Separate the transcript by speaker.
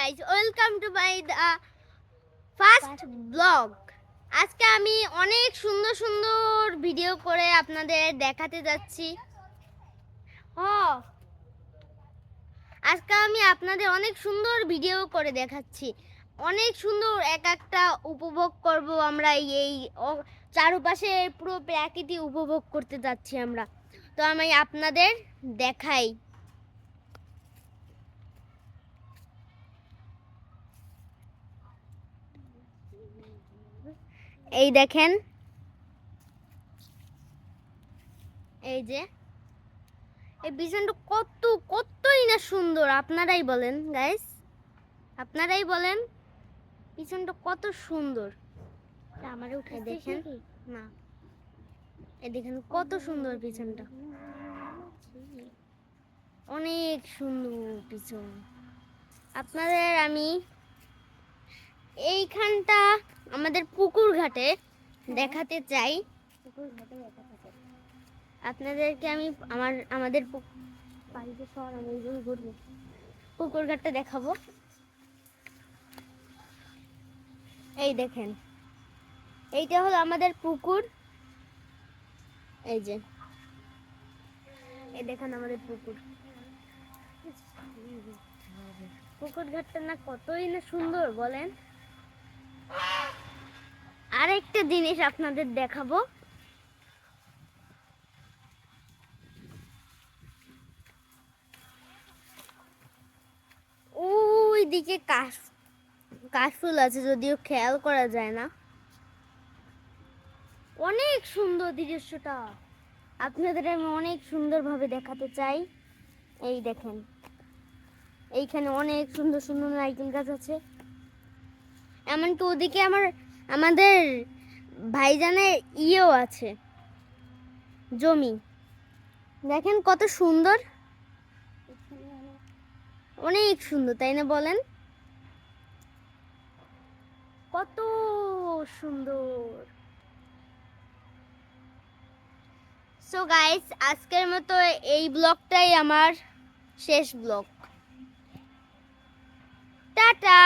Speaker 1: Guys, welcome to my first blog. আজকে আমি অনেক সুন্দর সুন্দর ভিডিও করে আপনাদের দেখাতে যাচ্ছি। আজকে আমি আপনাদের অনেক সুন্দর ভিডিও করে দেখাচ্ছি। অনেক সুন্দর এক একটা উপভোগ করব আমরা। এই চারপাশে পুরো প্রকৃতি উপভোগ করতে যাচ্ছি আমরা। তো আমি আপনাদের দেখাই। এই দেখেন, এই যে এই বিছানাটা কতই না সুন্দর। আপনারাই বলেন গাইস, আপনারাই বলেন পিছনটা কত সুন্দর। আমারে উঠাই দেখেন না, এই দেখেন কত সুন্দর পিছনটা, অনেক সুন্দর পিছন। আপনাদের আমি এইখানটা আমাদের পুকুর ঘাটে দেখাতে চাই। আপনাদেরকে আমি আমাদের পুকুর ঘাটটা দেখাবো। এই দেখেন, এইটা হলো আমাদের পুকুর। এই যে এই দেখেন আমাদের পুকুর ঘাটটা না কতই না সুন্দর বলেন। আরেকটা জিনিস আপনাদের দেখাবো। ওই দিকে কাশফুল আছে, যদিও খেয়াল করা যায় না। অনেক সুন্দর দৃশ্যটা আপনাদের আমি অনেক সুন্দরভাবে দেখাতে চাই। এই দেখেন, এইখানে অনেক সুন্দর সুন্দর নারকেল গাছ আছে। এমনকি ওদিকে আমাদের ভাইজানের ইয়েও আছে, জমি। দেখেন কত সুন্দর, অনেক সুন্দর, তাই না বলেন? কত সুন্দর। সো গাইস, আজকের মতো এই ব্লগটাই আমার শেষ ব্লগ। টাটা।